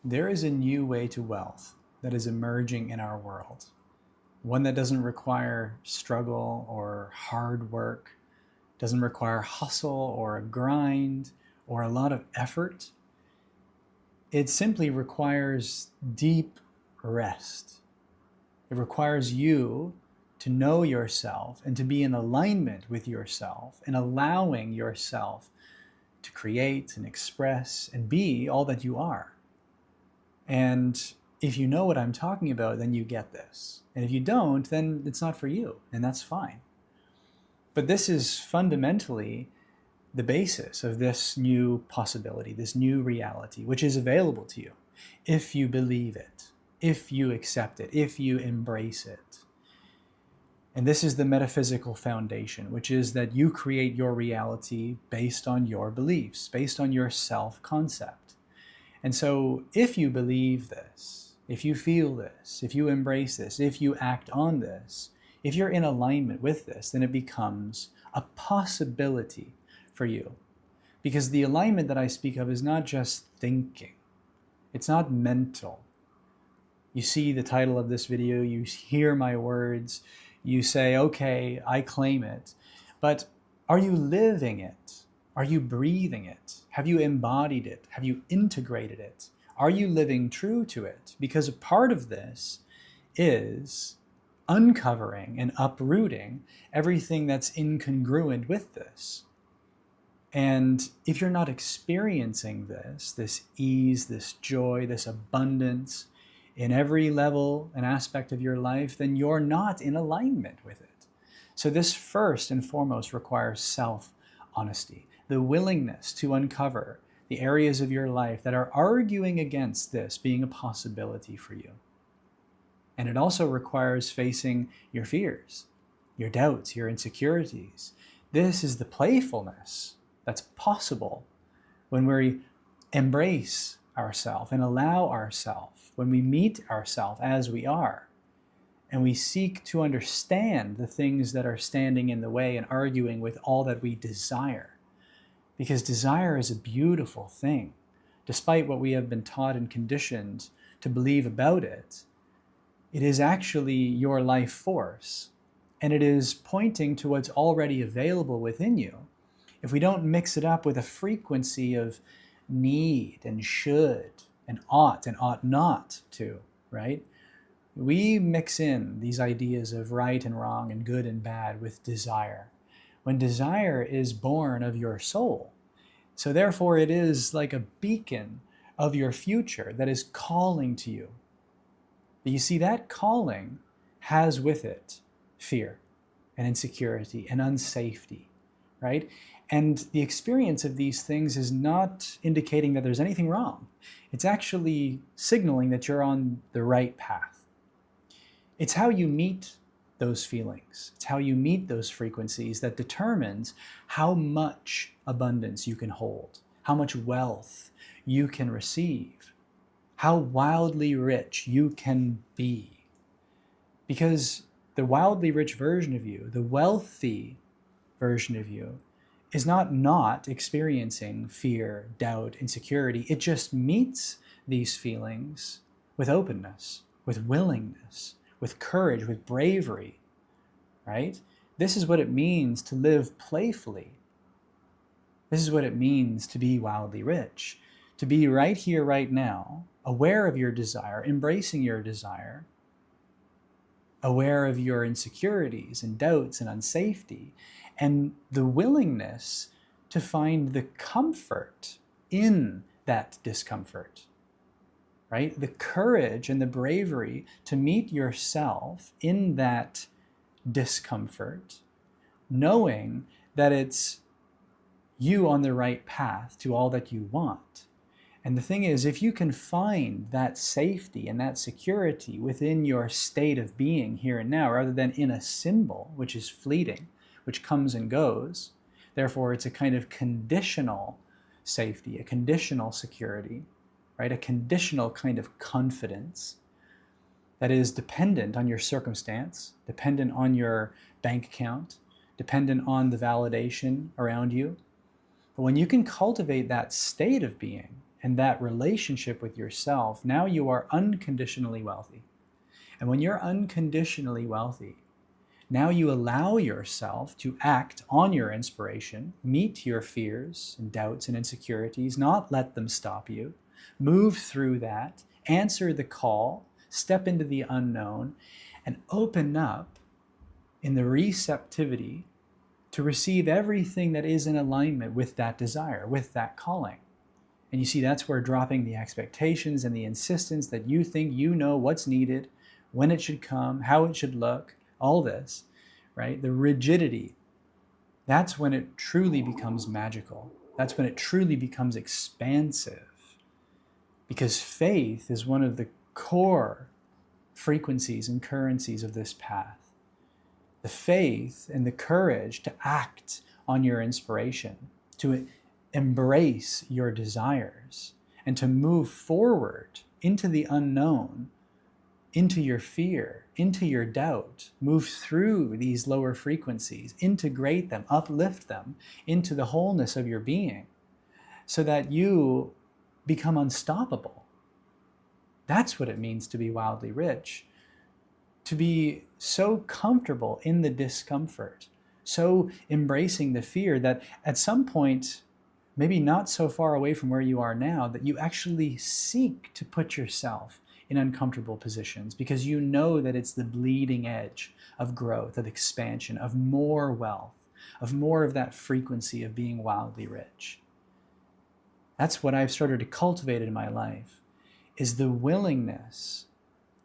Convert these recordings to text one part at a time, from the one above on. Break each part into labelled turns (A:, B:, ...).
A: There is a new way to wealth that is emerging in our world, one that doesn't require struggle or hard work, doesn't require hustle or a grind or a lot of effort. It simply requires deep rest. It requires you to know yourself and to be in alignment with yourself and allowing yourself to create and express and be all that you are. And if you know what I'm talking about, then you get this. And if you don't, then it's not for you, and that's fine. But this is fundamentally the basis of this new possibility, this new reality, which is available to you if you believe it, if you accept it, if you embrace it. And this is the metaphysical foundation, which is that you create your reality based on your beliefs, based on your self-concept. And so if you believe this, if you feel this, if you embrace this, if you act on this, if you're in alignment with this, then it becomes a possibility for you. Because the alignment that I speak of is not just thinking. It's not mental. You see the title of this video, you hear my words, you say, okay, I claim it. But are you living it? Are you breathing it? Have you embodied it? Have you integrated it? Are you living true to it? Because a part of this is uncovering and uprooting everything that's incongruent with this. And if you're not experiencing this ease, this joy, this abundance in every level and aspect of your life, then you're not in alignment with it. So this first and foremost requires self-honesty, the willingness to uncover the areas of your life that are arguing against this being a possibility for you. And it also requires facing your fears, your doubts, your insecurities. This is the playfulness that's possible when we embrace ourselves and allow ourselves, when we meet ourselves as we are, and we seek to understand the things that are standing in the way and arguing with all that we desire. Because desire is a beautiful thing. Despite what we have been taught and conditioned to believe about it, it is actually your life force, and it is pointing to what's already available within you. If we don't mix it up with a frequency of need and should and ought not to, right? We mix in these ideas of right and wrong and good and bad with desire, when desire is born of your soul. So therefore it is like a beacon of your future that is calling to you. But you see, that calling has with it fear and insecurity and unsafety, right? And the experience of these things is not indicating that there's anything wrong. It's actually signaling that you're on the right path. It's how you meet those feelings. It's how you meet those frequencies that determines how much abundance you can hold, how much wealth you can receive, how wildly rich you can be. Because the wildly rich version of you, the wealthy version of you, is not experiencing fear, doubt, insecurity. It just meets these feelings with openness, with willingness, with courage, with bravery, right? This is what it means to live playfully. This is what it means to be wildly rich, to be right here, right now, aware of your desire, embracing your desire, aware of your insecurities and doubts and unsafety, and the willingness to find the comfort in that discomfort, right? The courage and the bravery to meet yourself in that discomfort, knowing that it's you on the right path to all that you want. And the thing is, if you can find that safety and that security within your state of being here and now, rather than in a symbol, which is fleeting, which comes and goes, therefore it's a kind of conditional safety, a conditional security, right? A conditional kind of confidence that is dependent on your circumstance, dependent on your bank account, dependent on the validation around you. But when you can cultivate that state of being, and that relationship with yourself, now you are unconditionally wealthy. And when you're unconditionally wealthy, now you allow yourself to act on your inspiration, meet your fears and doubts and insecurities, not let them stop you, move through that, answer the call, step into the unknown, and open up in the receptivity to receive everything that is in alignment with that desire, with that calling. And you see, that's where dropping the expectations and the insistence that you think you know what's needed, when it should come, how it should look, all this, right? The rigidity, that's when it truly becomes magical. That's when it truly becomes expansive. Because faith is one of the core frequencies and currencies of this path. The faith and the courage to act on your inspiration, to embrace your desires, and to move forward into the unknown, into your fear, into your doubt, move through these lower frequencies, integrate them, uplift them into the wholeness of your being so that you become unstoppable. That's what it means to be wildly rich. To be so comfortable in the discomfort, so embracing the fear that at some point, maybe not so far away from where you are now, that you actually seek to put yourself in uncomfortable positions because you know that it's the bleeding edge of growth, of expansion, of more wealth, of more of that frequency of being wildly rich. That's what I've started to cultivate in my life, is the willingness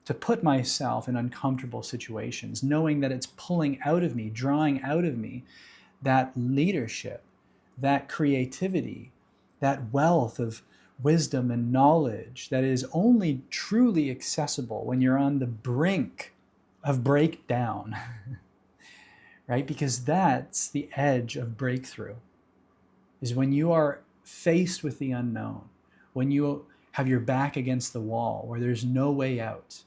A: to put myself in uncomfortable situations, knowing that it's pulling out of me, drawing out of me that leadership, that creativity, that wealth of wisdom and knowledge that is only truly accessible when you're on the brink of breakdown, right? Because that's the edge of breakthrough, is when you are faced with the unknown, when you have your back against the wall where there's no way out,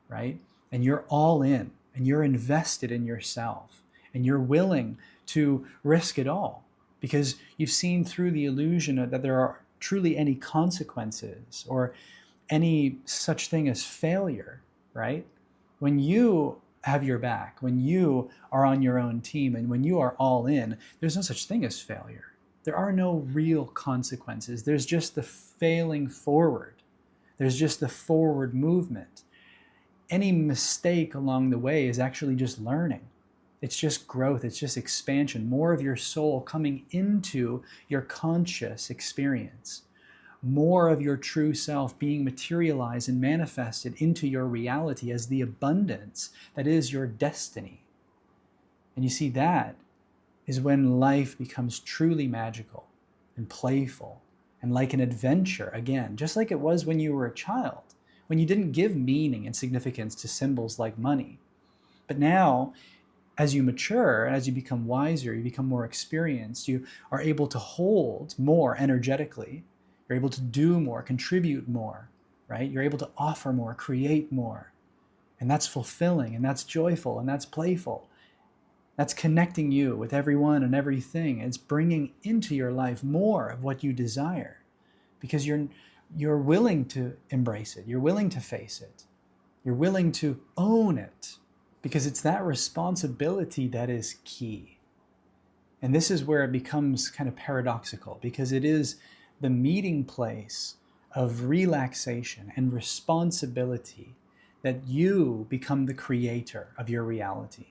A: right? And you're all in and you're invested in yourself and you're willing to risk it all because you've seen through the illusion that there are truly any consequences or any such thing as failure, right? When you have your back, when you are on your own team and when you are all in, there's no such thing as failure. There are no real consequences. There's just the failing forward. There's just the forward movement. Any mistake along the way is actually just learning. It's just growth. It's just expansion. More of your soul coming into your conscious experience. More of your true self being materialized and manifested into your reality as the abundance that is your destiny. And you see, that is when life becomes truly magical and playful and like an adventure again, just like it was when you were a child, when you didn't give meaning and significance to symbols like money. But now, as you mature, as you become wiser, you become more experienced, you are able to hold more energetically, you're able to do more, contribute more, right? You're able to offer more, create more. And that's fulfilling, and that's joyful, and that's playful. That's connecting you with everyone and everything. It's bringing into your life more of what you desire because you're willing to embrace it. You're willing to face it. You're willing to own it because it's that responsibility that is key. And this is where it becomes kind of paradoxical because it is the meeting place of relaxation and responsibility that you become the creator of your reality.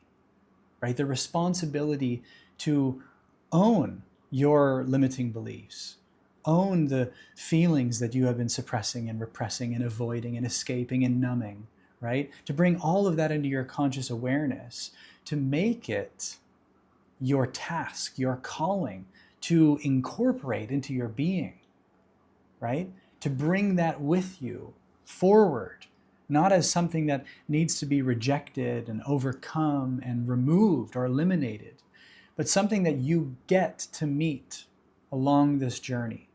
A: Right? The responsibility to own your limiting beliefs, own the feelings that you have been suppressing and repressing and avoiding and escaping and numbing, right? To bring all of that into your conscious awareness, to make it your task, your calling, to incorporate into your being, right? To bring that with you forward, not as something that needs to be rejected and overcome and removed or eliminated, but something that you get to meet along this journey,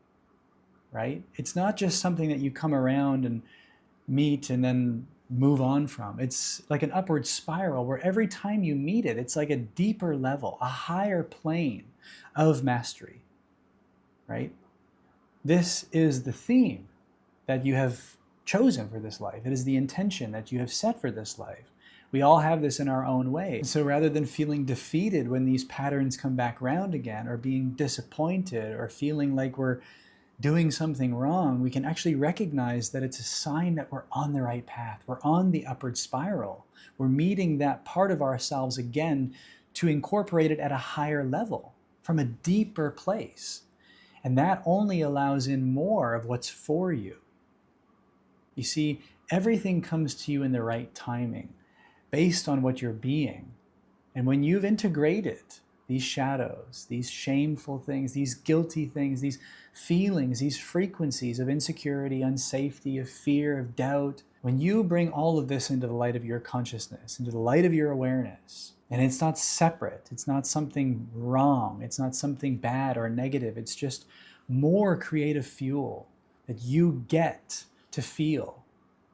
A: right? It's not just something that you come around and meet and then move on from. It's like an upward spiral where every time you meet it, it's like a deeper level, a higher plane of mastery, right? This is the theme that you have chosen for this life. It is the intention that you have set for this life. We all have this in our own way. And so rather than feeling defeated when these patterns come back around again, or being disappointed, or feeling like we're doing something wrong, we can actually recognize that it's a sign that we're on the right path. We're on the upward spiral. We're meeting that part of ourselves again to incorporate it at a higher level, from a deeper place. And that only allows in more of what's for you. You see, everything comes to you in the right timing, based on what you're being. And when you've integrated these shadows, these shameful things, these guilty things, these feelings, these frequencies of insecurity, unsafety, of fear, of doubt, when you bring all of this into the light of your consciousness, into the light of your awareness, and it's not separate, it's not something wrong, it's not something bad or negative, it's just more creative fuel that you get to feel,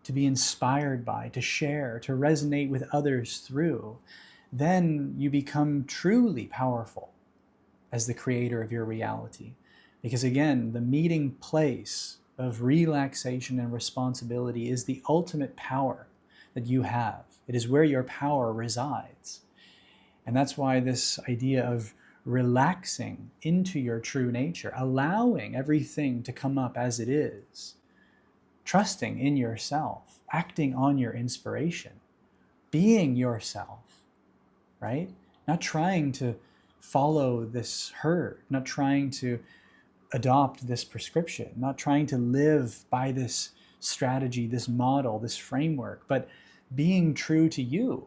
A: to be inspired by, to share, to resonate with others through, then you become truly powerful as the creator of your reality. Because again, the meeting place of relaxation and responsibility is the ultimate power that you have. It is where your power resides. And that's why this idea of relaxing into your true nature, allowing everything to come up as it is, trusting in yourself, acting on your inspiration, being yourself, right? Not trying to follow this herd, not trying to adopt this prescription, not trying to live by this strategy, this model, this framework, but being true to you.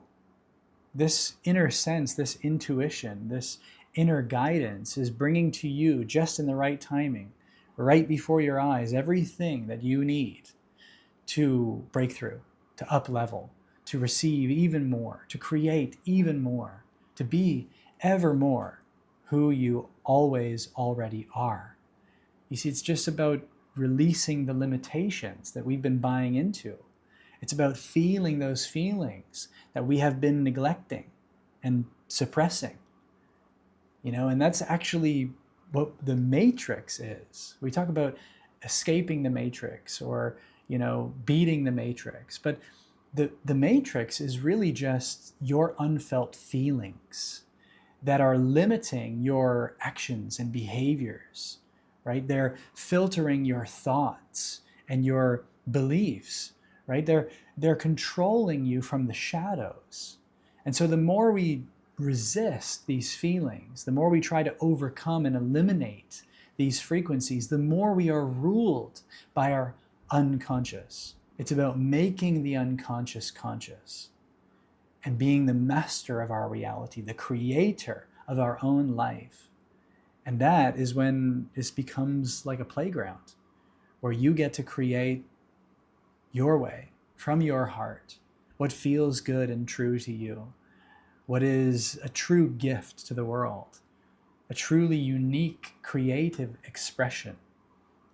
A: This inner sense, this intuition, this inner guidance is bringing to you just in the right timing, right before your eyes, everything that you need to break through, to up level, to receive even more, to create even more, to be ever more who you always already are. You see, it's just about releasing the limitations that we've been buying into. It's about feeling those feelings that we have been neglecting and suppressing. And that's actually what the matrix is. We talk about escaping the matrix or, beating the matrix. But the matrix is really just your unfelt feelings that are limiting your actions and behaviors, right? They're filtering your thoughts and your beliefs, right? They're controlling you from the shadows. And so the more we resist these feelings, the more we try to overcome and eliminate these frequencies, the more we are ruled by our unconscious. It's about making the unconscious conscious and being the master of our reality, the creator of our own life. And that is when this becomes like a playground where you get to create your way from your heart, what feels good and true to you, what is a true gift to the world, a truly unique creative expression.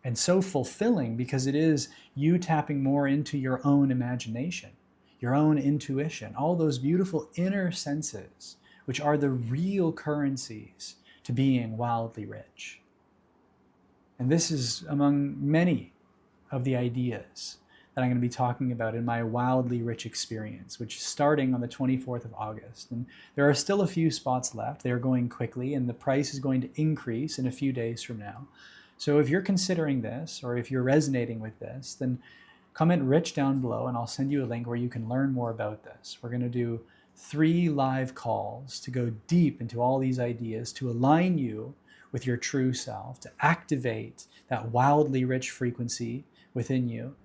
A: And so fulfilling because it is you tapping more into your own imagination, your own intuition, all those beautiful inner senses, which are the real currencies to being wildly rich. And this is among many of the ideas that I'm going to be talking about in my Wildly Rich experience, which is starting on the 24th of August. And there are still a few spots left. They're going quickly, and the price is going to increase in a few days from now. So if you're considering this, or if you're resonating with this, then comment rich down below and I'll send you a link where you can learn more about this. We're going to do 3 live calls to go deep into all these ideas, to align you with your true self, to activate that wildly rich frequency within you,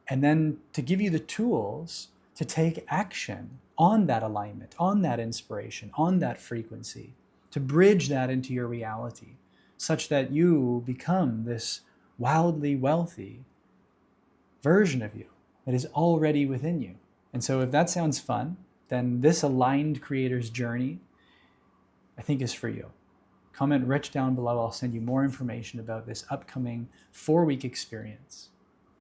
A: and then to give you the tools to take action on that alignment, on that inspiration, on that frequency, to bridge that into your reality, such that you become this wildly wealthy version of you that is already within you. And so if that sounds fun, then this aligned creator's journey, I think, is for you. Comment rich down below. I'll send you more information about this upcoming 4-week experience.